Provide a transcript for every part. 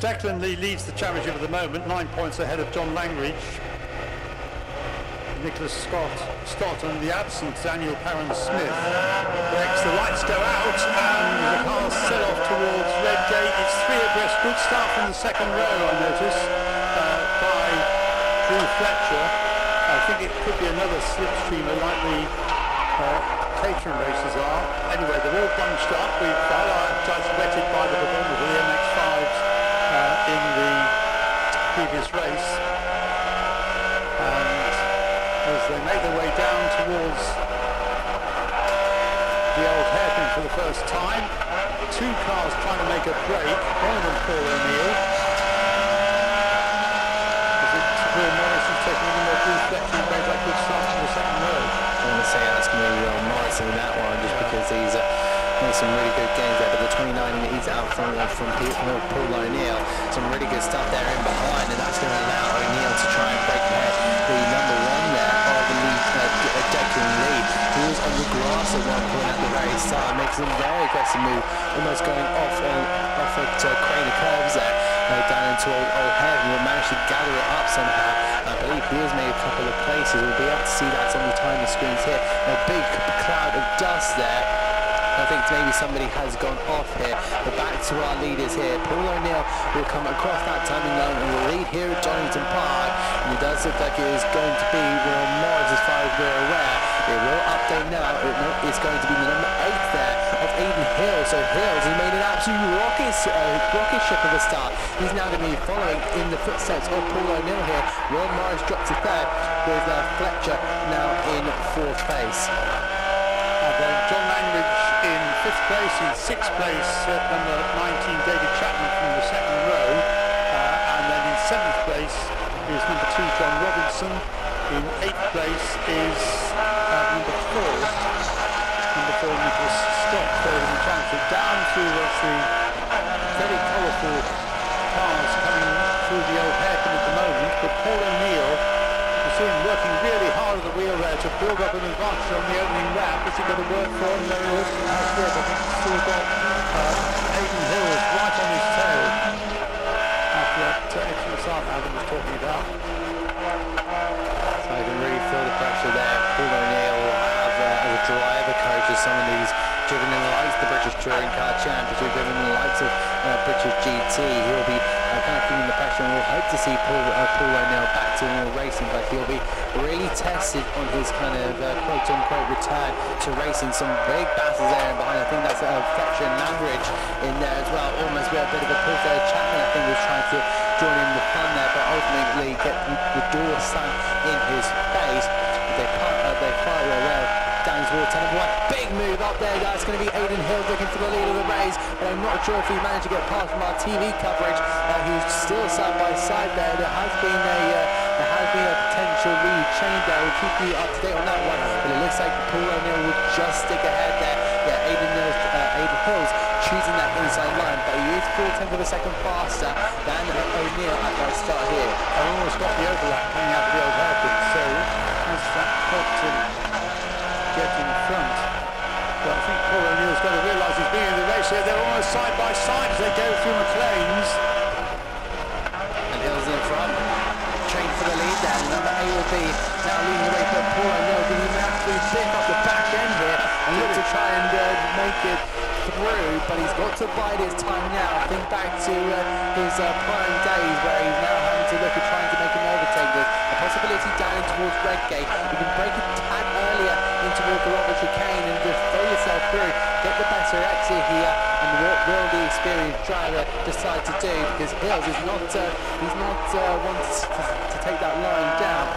Declan Lee leads the championship at the moment, 9 points ahead of John Langridge. Nicholas Stott and the absent Daniel Parron-Smith. Next, the lights go out and the cars sell off towards Redgate. It's 3 abreast. Good start from the second row, I notice, by Drew Fletcher. I think it could be another slipstreamer like the catering races are. Anyway, they're all bunched up. We've just wetted by the performance of the MX-5s in the previous race. And as they make their way down towards the old hairpin for the first time, 2 cars trying to make a break. One of them, Paul O'Neill. Is it Will Morris who's taking any more Drew Fletcher and made that good start from the second row? I want to say that's going to be Will Morris in that one, just because he's made some really good games there, but the 29 he's out front from Paul O'Neill. Some really good stuff there in behind, and that's going to allow O'Neill to try and break ahead the number 1 there of the lead, Declan Lee. He was on the grass at one point at the very start, makes a very aggressive move, almost going off at Crane Curves there, down into Old Head, and will manage to gather it up somehow. I believe he has made a couple of places. We'll be able to see that on the timing screens here. A big cloud of dust there. I think maybe somebody has gone off here, but back to our leaders here. Paul O'Neill will come across that timing line and will lead here at Donington Park, and it does look like it is going to be Will Morris as far as we're aware. It will update now. It's going to be the number 8 there of Aiden Hill. So Hills has made an absolute rocket ship of a start. He's now going to be following in the footsteps of Paul O'Neill here. Will Morris drops to 3rd with Fletcher now in 4th place. And then John Langridge in 5th place, in 6th place number 19 David Chapman from the second row, and then in 7th place is number 2 John Robinson. In 8th place is number 4 Nicholas Stott, third in the championship. Down through what's the very colourful cars coming through the old hairpin at the moment, but Paul O'Neill, you see him working really hard at the wheel there to build up an advantage on the opening lap. What's he got to work for? No, he has yet. I think he's still got Aiden Hills right on his tail after that excellent start Adam was talking about. So I can really feel the pressure there. Paul O'Neill will have as a driver coach as someone who's driven in the likes of the British Touring Car Championship, driven in the likes of British GT. He'll be kind of feeling the pressure, and we'll hope to see Paul O'Neill back to more racing, but he'll be really tested on his kind of quote-unquote return to racing. Some big battles there and behind. I think that's Fletcher and Langridge in there as well. Almost a bit of a push there. Chapman, I think, was trying to join in the fun there, but ultimately get the door slammed in his face. They fire well down towards number 1. Big move up there. That's going to be Aiden Hill looking for the lead of the race, but I'm not sure if he managed to get past from our TV coverage. He's still side by side there. There has been a potential lead change there. We'll keep you up to date on that one, but it looks like Paul O'Neill will just stick ahead there. Yeah, Aiden Hills choosing that inside line, but he is 4/10 of a second faster than O'Neill at that start here. I almost got the overlap coming out of the old hairpin, so has that helped him get in front? But I think Paul O'Neill's got to realise he's being in the race here. They're almost side by side as they go through McLean's. And Hill's in front, trained for the lead there. Number 8 will be now leading the way, but Paul O'Neill going to have to pick up the back end here and look to try and make it through, but he's got to bide his time now. Think back to his prime days where he's now having to look at trying to make an overtake. There's a possibility down in towards Redgate. You can break a tad earlier in towards the Robert chicane and just throw yourself through, get the better exit here, and what will the experienced driver decide to do? Because Hills is not one to take that line down.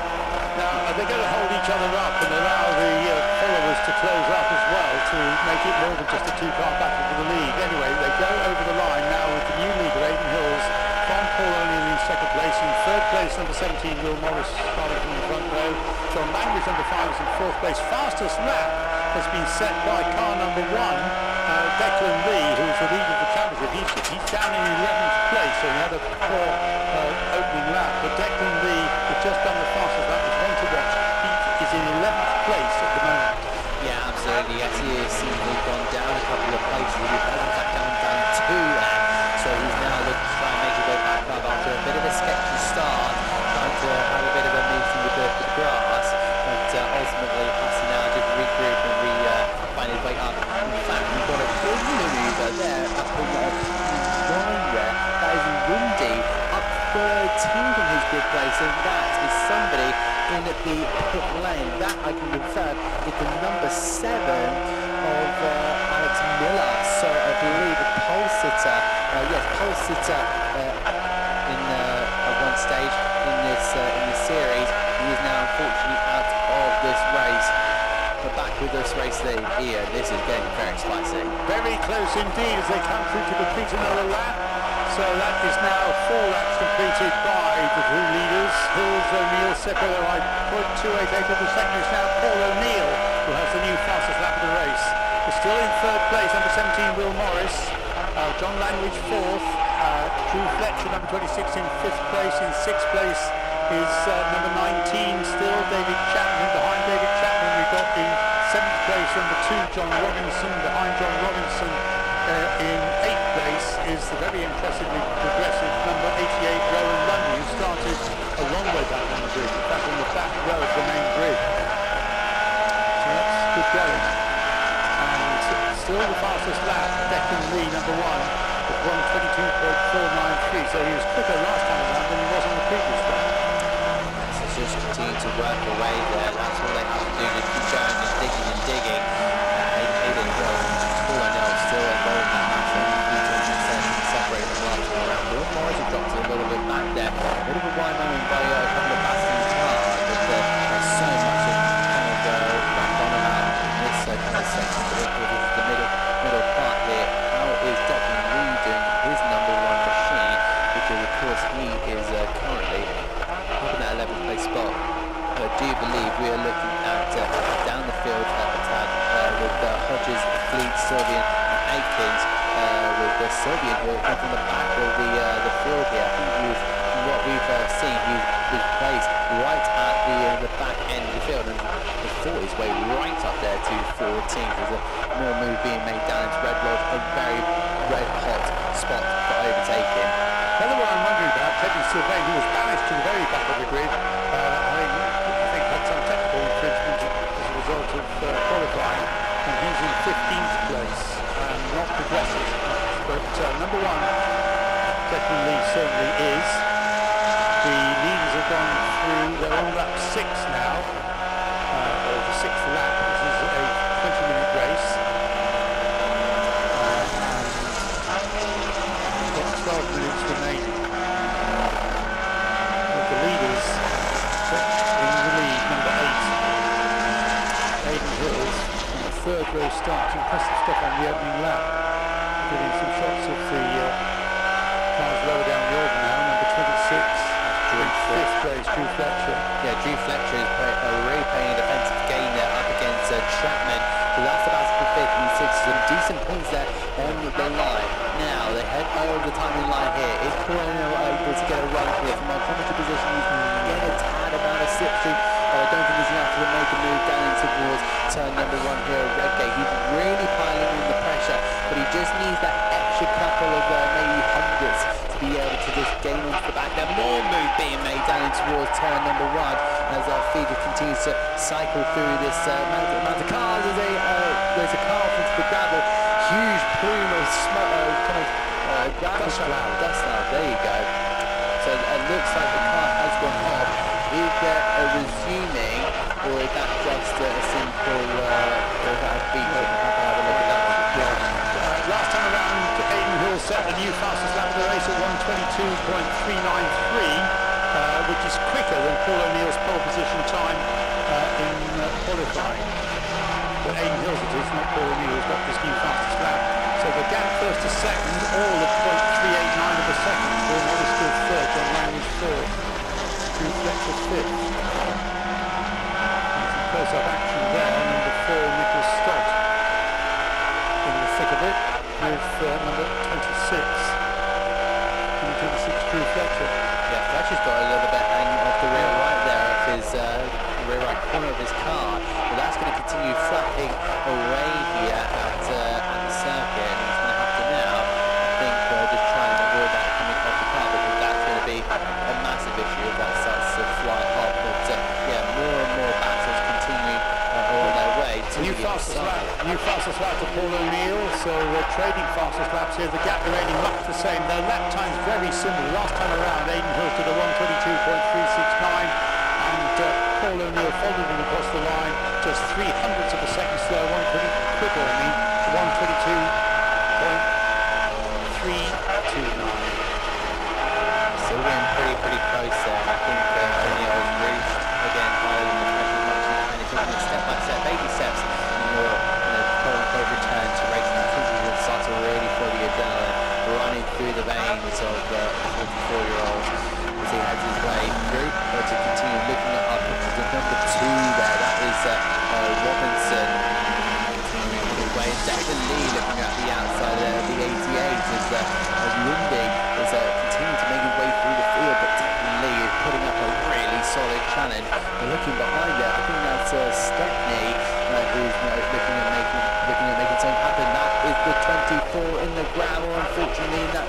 Now, they're going to hold each other up and allow the followers to close up as well to make it more than just a 2-car battle for the lead. Anyway, they go over the line now with the new leader, Aiden Hills, from Paul O'Neill in 2nd place. In 3rd place, number 17, Will Morris, starting from the front row. John Langridge, number 5, is in 4th place. Fastest lap has been set by car number 1, Declan Lee, who's the leader of the championship. He's down in 11th place, so he had a poor opening lap. But Declan Lee has just done the fastest lap. It's one to watch. He is in 11th place at the moment. Yeah, absolutely. Yes, he is. He's gone down a couple of places. He has in fact gone down 2 there. So he's now looking to try and make it go place, and that is somebody in the pit lane. That I can confirm is the number 7 of Alex Miller. So I believe a pole sitter, pole sitter in at one stage in this series. He is now unfortunately out of this race. But back with this race there, Ian, this is getting very spicy. Very close indeed as they come through to complete another lap. So that is now 4 laps completed by the two leaders. Hills, O'Neill, Seppo, 0.288 of the second is now Paul O'Neill, who has the new fastest lap of the race. Is still in third place, number 17, Will Morris. John Langridge fourth. Drew Fletcher, number 26, in fifth place. In sixth place is number 19 still, David Chapman. Behind David Chapman we've got the 7th place, number 2, John Robinson. Behind John Robinson in 8th place is the very impressively progressive number 88, Rowan Lundy, who started a long way back on the grid, back on the back row of the main grid. So that's good going. And still the fastest lap, Declan Lee, number 1, with 1:22.493. So he was quicker last time around than he was on the previous one. So just continue to work away there. That's all they have to do, just keep going and digging. Aiden Hill, Paul O'Neill still involved in that battle. Separating them last time around. Will Morris has dropped a little bit back there. A bit of a wide moment by a couple of passing cars, but there's so much to kind of back on about in this kind of section. But this is the middle part here. How is Declan Lee doing his number 1 machine? Because of course he is currently up in that 11th place spot. I do believe we are looking at down the field with Hodges, Fleet, Sylvian and Aikens, with Sylvian who are from the back of the field here. I think from what we've seen, he was placed right at the back end of the field and fought his way right up there to 14th. There's more move being made down into Red Lodge, a very red hot spot for overtaking. Another one I'm wondering about, Teddy Sylvain, who was banished to the very back of the grid, I think had some technical infringement as a result of qualifying, and he's in 15th place, not progressive. But number 1, Declan Lee certainly is. The leaders have gone through, they're on lap 6 now, or the 6th lap. This is a 20-minute race. And we've got 12 minutes remaining. With the leaders in the lead, number 8, Aiden Hills, on the 3rd row start. Impressive stuff on the opening lap. Getting some shots of the cars lower down the order now. Number 26, in 5th place, Drew Fletcher. Yeah, Drew Fletcher is really playing a defensive game there up against Chapman. So that's about to be 5th and 6th. Some decent points there on the line. Now they head over the timing line here. Is Paul O'Neill able to get a run here from our commentary position? He's getting a tad about a slipstream. I don't think he's enough to make a move down in towards turn number 1 here at Redgate. He's really piling in the pressure, but he just needs that extra couple of maybe hundredths to be able to just gain onto the back. There more move being made down in towards turn number 1 as our feeder continues to cycle through this amount of cars as there's a car off into the gravel. Huge plume of smoke, gravel dust cloud. There you go. So it looks like the car has gone off. Is there a resuming, or is that just a simple feature? Have a look at that one. Yeah. Last time around, Aiden Hill set the new fastest lap of the race at 1:22.393, which is quicker than Paul O'Neill's pole position time in qualifying. But Aiden Hill's it is, not Paul O'Neill, who's got this new fastest lap. So the gap first to second, all of 0.389 of a second. Paul Morris still 3rd, John Langridge 4th. Drew Fletcher 5th. Some close-up action there. Number 4, Nicholas Stott in the thick of it with number 26. Number 26, Drew Fletcher. Yeah, Fletcher's got a little bit hanging off the rear right there of his rear right corner of his car. But that's going to continue flapping away here at the circuit, and he's going to have to now, I think, just try and avoid that coming off the car, because that's going to be a massive issue if that starts to fly off. But yeah, more and more battles continue on their way to new fastest lap to Paul O'Neill. So we're trading fastest laps here. The gap remaining much the same. Their lap time's very similar. Last time around, Aiden Hill did a 1:22.369. folded him across the line, just 300ths of a second slow, one quicker, 122.329. Still getting pretty close there. I think O'Neill has really, again, higher than the pressure as much as he can. He's taking it step by step, baby steps, and your quote-unquote return to racing. I think he's going to start to really feel the adrenaline running through the veins of the 44-year-old as he heads his way through to continue looking at our pictures of number 2 there. That is Robinson. Way. Declan Lee looking at the outside of the 88 as Lundy is continuing to make his way through the field, but Declan Lee is putting up a really solid challenge. And looking behind there, I think that's Stepney who's looking at making something happen. That is the 24 in the gravel. Unfortunately, that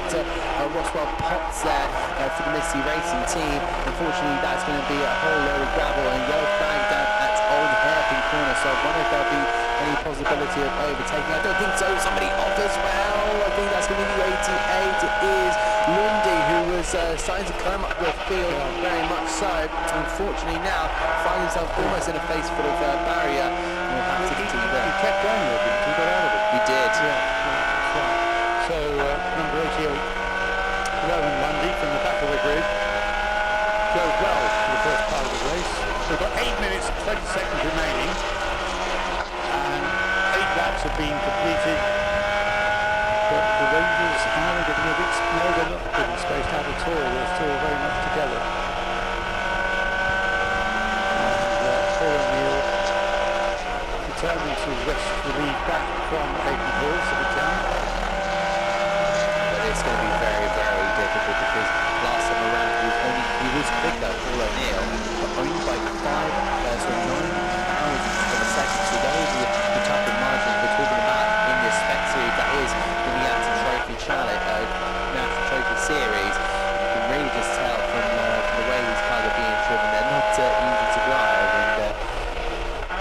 Roswell Potts there for the Misty Racing team. Unfortunately, that's going to be a whole load of gravel and yellow flag down at Old Hairpin Corner. So I wonder if there'll be any possibility of overtaking. I don't think so. Somebody off as well. I think that's going to be the 88. It is Lundy who was starting to climb up the field very much so. Unfortunately now finds himself almost in a face full of barrier. And we'll have to continue there. He kept going there, didn't he? Got out of it. He did. Yeah, that's right. So number 88, Rowan Lundy from the back of the grid, goes well for the first part of the race. We've got 8 minutes and 20 seconds remaining. 8 laps have been completed, but the Rangers are getting a bit, no, they're not getting spaced out at all, they're still very much together. And Paul O'Neill determined to wrest the lead back from Aidan Hill if he can. But it's going to be very, very difficult because last time around he was quicker, Paul O'Neill, but only by 9 thousandths of a second. So those are the type of margins we're talking about in this spec series. That is the Miata Trophy Challenge, Miata Trophy Series. You can really just tell from the way these cars are being driven, they're not easy to drive, and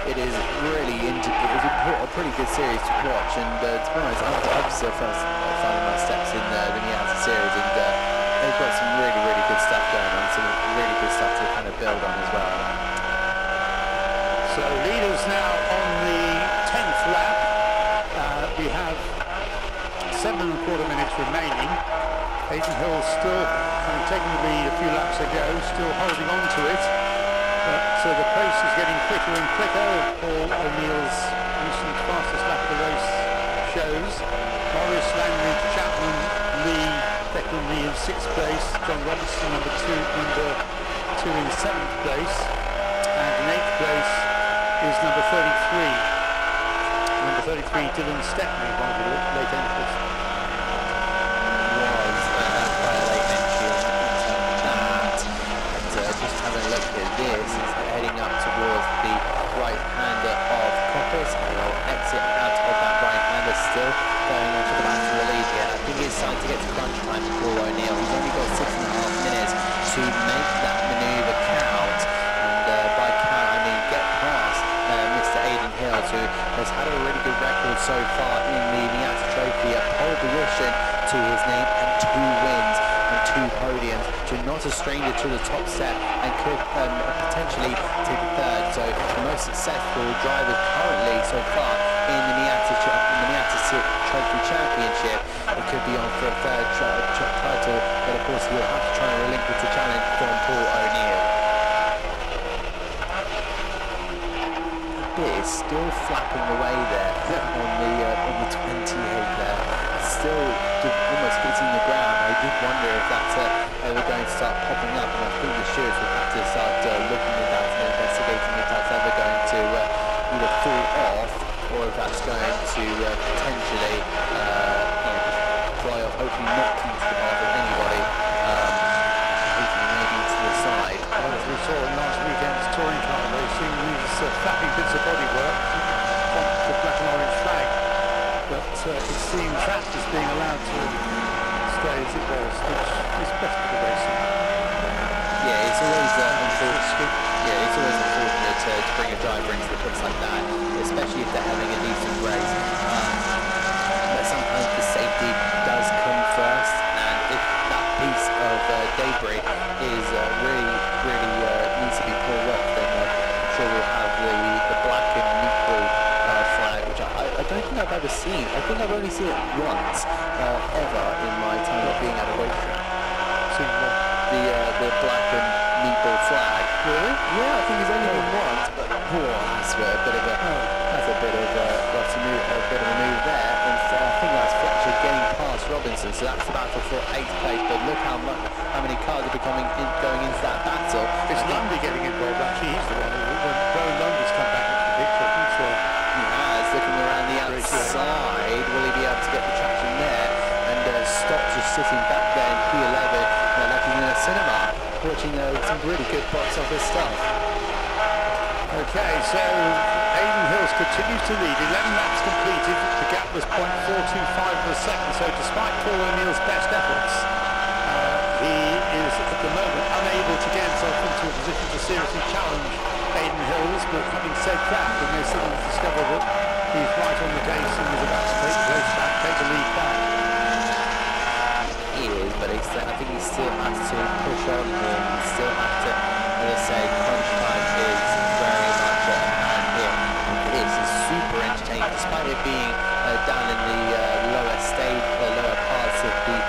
it is really a pretty good series to watch. And to be honest, I'm still finding my steps in the Miata series, and they've got some really, really good stuff going on, some really good stuff to kind of build on as well. So leaders now on the 10th lap. We have 7.25 minutes remaining. Aidan Hill still, having taken the lead a few laps ago, still holding on to it. But the pace is getting quicker and quicker. Paul O'Neill's recent fastest lap of the race shows. Morris, Langridge, Chapman, Lee, Declan Lee in 6th place. John Robinson, number 2 in 7th place. And in 8th place is number 33. Number 33, Dylan Stepney, one of the late entrants. Was quite a late entry on that. And just having a look at this, it's heading up towards the right-hander of Coppers, and he'll exit out of that right-hander, still going on to the back of the lead here. I think it's starting to get to crunch time for Paul O'Neill. He's only got 6.5 minutes to make that manoeuvre count, and by count I mean get past Mr. Aidan Hill, who has had a really good record so far in the Miata Trophy, a pole position to his name and 2 wins and 2 podiums, so not a stranger to the top set and could potentially take a third. So the most successful driver currently so far in the Miata Trophy Championship. It could be on for a third title, but of course he'll have to try and relinquish the challenge from Paul O'Neill. Is still flapping away there on the 28 there, still almost hitting the ground. I did wonder if that's ever going to start popping up, and I think the stewards will have to start looking at that and investigating if that's ever going to either fall off or if that's going to potentially fly off, hopefully not into the path of anybody, hopefully maybe to the side. Well, as we saw in last weekend's touring car racing, these flapping bits of bodywork on the black and orange flag, but it seems that is being allowed to stay as it was, which is better for racing. Yeah, it's always unfortunate. Yeah, it's always unfortunate to bring a driver into the pits like that, especially if they're having a decent race. But sometimes the safety does come first, and if that piece of debris is really needs to be pulled off, then I'm sure we'll Robinson. So that's the battle for 8th place. But look how many cars are going into that battle. It's Lundy getting involved, actually. He's the one when Lundy's come back into the picture. I think so. He has, looking around the outside. Will he be able to get the traction there? And Stott just sitting back there in P11, like he's in a cinema, watching some really good box office stuff. Okay, so Aidan Hills continues to lead. 11 laps completed. The gap was 0.425 of a second. So despite Paul O'Neill's best efforts, he is at the moment unable to get himself into a position to seriously challenge Aidan Hills. But having said that, we may suddenly discover that he's right on the case and is about to take the race back, take the lead back. He is, but I think he still has to push on here. He still has to, as I say, crunch time is very much at hand here. It is super entertaining, despite it being down in the lower parts of the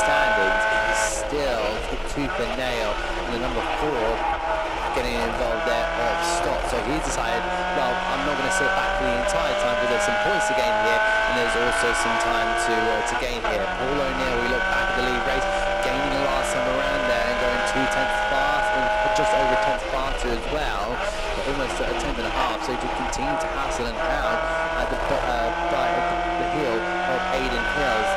standings. It is still tooth and nail. And the number 4 getting involved there of Stott. So he's decided, well, I'm not going to sit back for the entire time because there's some points to gain here, and there's also some time to gain here. Paul O'Neill, we look back at the lead race, gaining the last time around there and going 2 tenths fast, and just over a tenth faster as well, but almost at a tenth and a half. So to continue to hassle and hound at the heel of Aidan Hills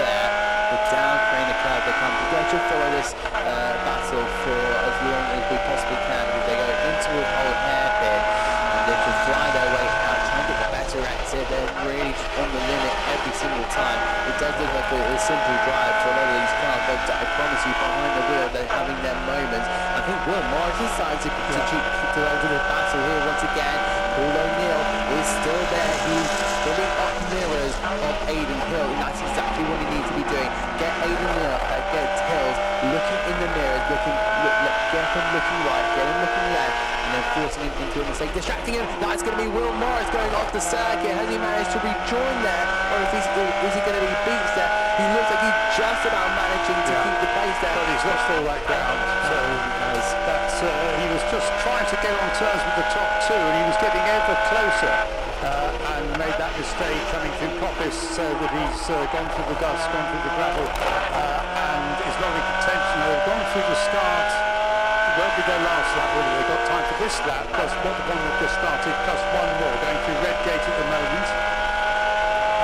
there. The down crane curve they come. We should follow this battle for as long as we possibly can. If they go into a whole hairpin and they can fly their way out, try and get the better exit, they're really on the limit every single time. It does look like a simple drive for a lot of these cars, but I promise you, behind the wheel, they're having their moments. I think Will Morris is starting to enter the battle here once again. Paul O'Neill is still there. He's filling up mirrors of Aidan Hill, and that's exactly what he needs to be doing. Get Aidan Hills looking in the mirrors, get him looking right, get him looking left, and then forcing him into a mistake, distracting him. That's going to be Will Morris going off the circuit. Has he managed to rejoin there, or is he going to be beat there? He looks like he's just about managing to keep the pace there. But he's lost all that ground, so he was just trying to get on terms with the top 2, and he was getting ever closer, and made that mistake coming through Coppice, so that he's gone through the dust, gone through the gravel, and is not in contention. They've gone through the start. It won't be their last lap, really. They've got time for this lap, plus what the one that just started, plus one more, going through Redgate at the moment.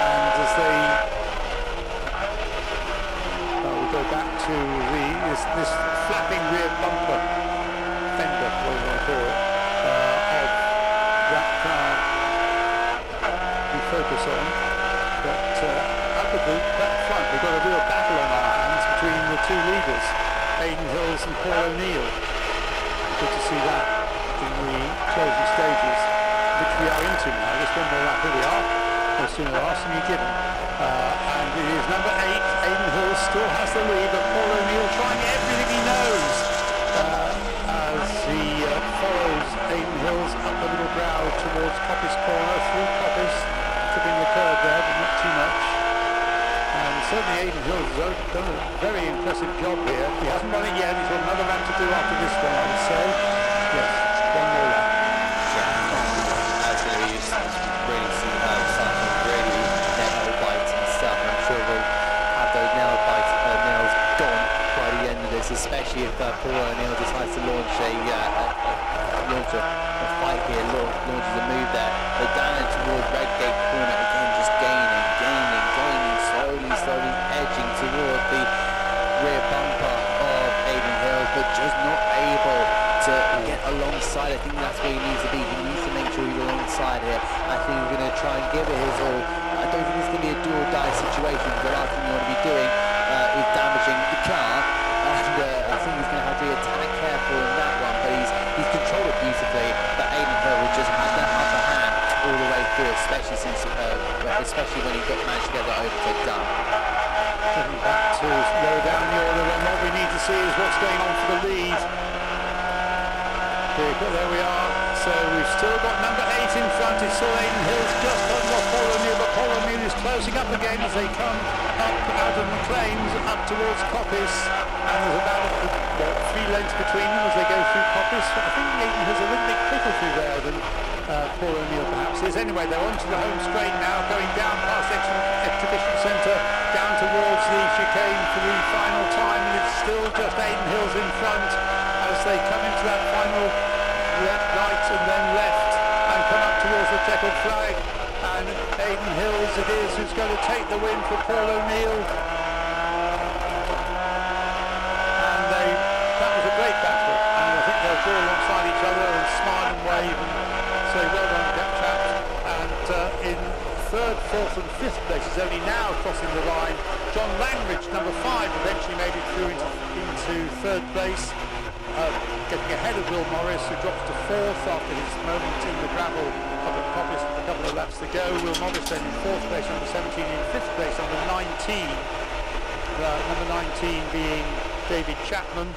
And as they go back to this flapping rear bumper fender, what do you want to call it, of that car we focus on. But up at the front, we've got a real battle on our hands between the 2 leaders, Aidan Hills and Paul O'Neill. Good to see that in the closing stages, which we are into now. Just one more lap, here we are. No sooner asked than you given. And it is number 8, Aidan Hills still has the lead, but Paul O'Neill trying everything he knows as he follows Aidan Hills up the little brow towards Coppice Corner, through Coppice, tripping the curve there, but not too much. And certainly Aidan Hills has done a very impressive job here. He hasn't won it yet, he's got another lap to do after this one, I would say. Yes, one more lap. That's going to be really something really nail bites and stuff. I'm sure we'll have those nails gone by the end of this, especially if Paul O'Neill decides to launch a fight here, launches a move there. But down towards Redgate Corner again, just gaining, slowly edging toward the rear bumper of Aidan Hills, but just not able to get alongside. I think that's where he needs to be. He needs to make sure he's alongside here. I think he's going to try and give it his all. I don't think it's going to be a do or die situation. The last thing you want to be doing is damaging the car, and I think he's going to have to be attack careful in that one, but he's controlled it beautifully. But Aidan Hill just had that upper hand all the way through, especially when he managed to get that overtake done. Getting back to lower down the order, and what we need to see is what's going on for the lead. There we are. So we've still got number 8 in front. It's still Aidan Hills just on off Paul O'Neill, but Paul O'Neill is closing up again as they come up out of McLean's up towards Coppice, and there's about 3 lengths between them as they go through Coppice. I think Aidan has a little bit quicker through there than Paul O'Neill perhaps is. Anyway, they're onto the home straight now, going down past Exhibition Centre, down towards the chicane for the final time, and it's still just Aidan Hills in front as they come into that final right and then left and come up towards the checkered flag. And Aidan Hills it is who's going to take the win for Paul O'Neill. And that was a great battle, and I think they'll draw alongside each other and smile and wave and say well done, chaps. And in 3rd, 4th and 5th places, only now crossing the line, John Langridge, number 5, eventually made it through into 3rd place, getting ahead of Will Morris, who drops to 4th after his moment in the gravel up at Coppice with a couple of laps to go. Will Morris then in 4th place, number 17, in 5th place, number 19, number 19 being David Chapman.